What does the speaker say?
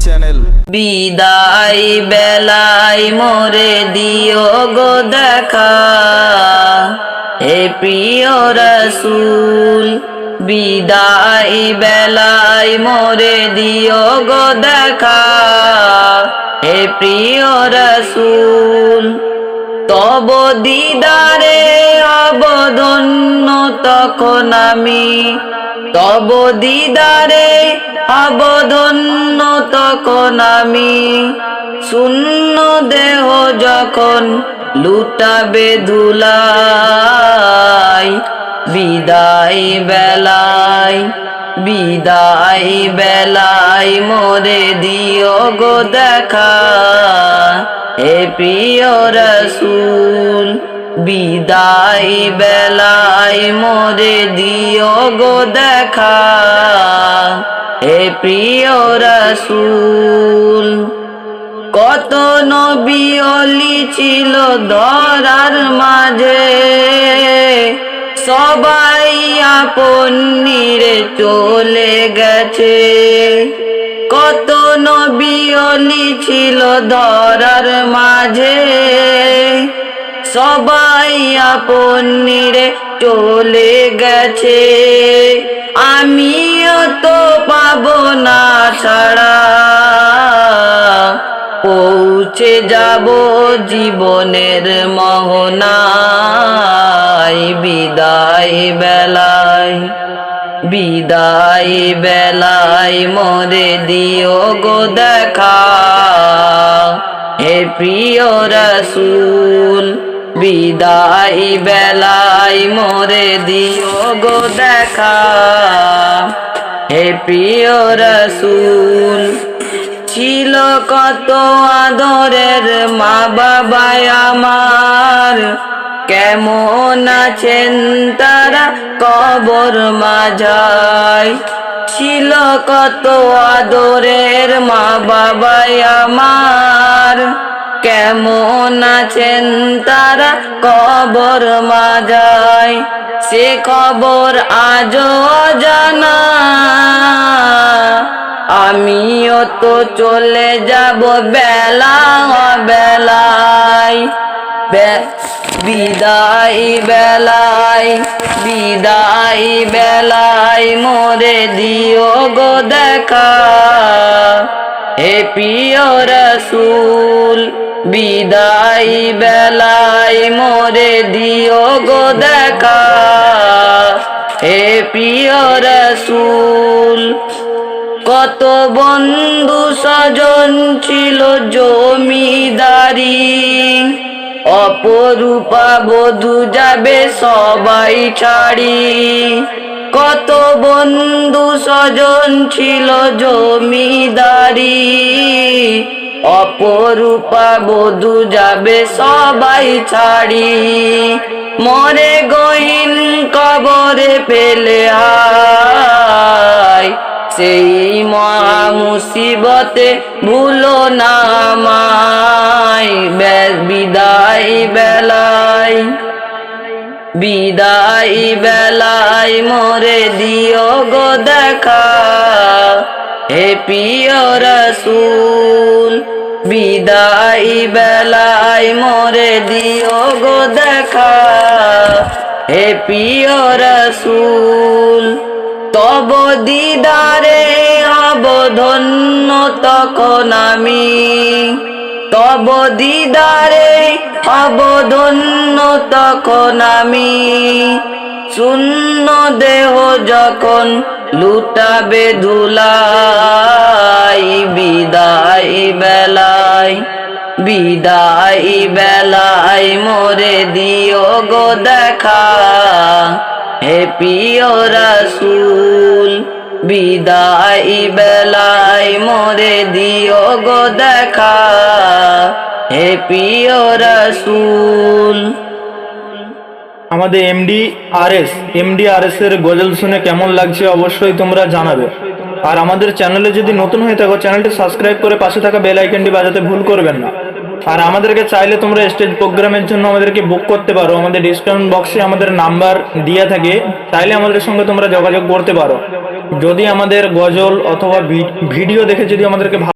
Channel. বিদায় বেলায় মোরে দিও গো দেখা, হে প্রিয় রসূল। বিদায় বেলায় মোরে দিও গো দেখা, হে প্রিয় রসূল। তব দিদারে অবধন্য তখন আমি, তব দিদারে অবধন্য তখন আমি। শূন্য দেহ যখন লুটাবে ধুলাই, বিদায় বেলায়, বিদায় বেলায় মোরে দিও গো দেখা, হে প্রিয় রসূল। বিদায় বেলায় মোরে দিও গো দেখা, হে প্রিয় রসূল। কত নবী ওলি ছিল ধরার মাঝে, সবাই আপন নিরে চলে গেছে। কত নবী ওলি ছিল ধরার মাঝে, সবাই আপন নিরে চলে গেছে। আমিও তো পাবো না ছাড়া, পৌঁছে যাব জীবনের মোহনায়। বিদায় বেলায়, বিদায় বেলায় মোরে দিও গো দেখা, হে প্রিয় রসূল। বিদায় বেলায় মোরে দিও গো দেখা, হে প্রিয় রসূল। ছিল কত আদরের মা বাবা আমার, কেমন আছেন তারা কবর মাঝায়। ছিল কত আদরের মা বাবা আমার, কেমন আছেন তারা কবর মাঝায়। সে খবর আজও অজানা, আমিও তো চলে যাব বেলা বেলায়। বিদায় বেলায়, বিদায় বেলায় মোরে দিও গো দেখা, হে প্রিয় রসূল। বিদায় বেলায় মোরে দিও গো দেখা, হে প্রিয় রসূল। কত বন্ধু স্বজন ছিল জমিদারি, অপরূপা বধূ যাবে সবাই ছাড়ি। কত বন্ধু স্বজন ছিল জমিদারি, অপরূপা বধূ যাবে সবাই ছাড়ি। মরে গহীন কবরে ফেলে হায়, সেই মহা মুসিবতে ভুলো না আমায়। বিদায় বেলায়, বিদায় বেলায় মোরে দিও গো দেখা, হে প্রিয় রসূল। বিদায় বেলায় মোরে দিও গো দেখা, হে প্রিয় রসূল। তব দিদারে অবধন্য তখন আমি, তব দিদারে অবধন্য তখন আমি। শূন্য দেহ যখন লুটাবে ধুলাই, বিদায় বেলায়, বিদায় বেলায় মোরে দিও গো দেখা, হে প্রিয় রসূল। বিদায় বেলায় মোরে দিও গো দেখা, হে প্রিয় রসূল। আমাদের এমডিআরএস এর গজল শুনে কেমন লাগছে অবশ্যই তোমরা জানাবে। আর আমাদের চ্যানেলে যদি নতুন হয়ে থাকো, চ্যানেলটি সাবস্ক্রাইব করে পাশে থাকা বেল আইকনটি বাজাতে ভুল করবেন না। আর আমাদেরকে চাইলে তোমরা স্টেজ প্রোগ্রামের জন্য আমাদেরকে বুক করতে পারো। আমাদের ডিসকাউন্ট বক্সে আমাদের নাম্বার দেওয়া থাকে, চাইলে আমাদের সঙ্গে তোমরা যোগাযোগ করতে পারো। যদি আমাদের গজল অথবা ভিডিও দেখে যদি আমাদেরকে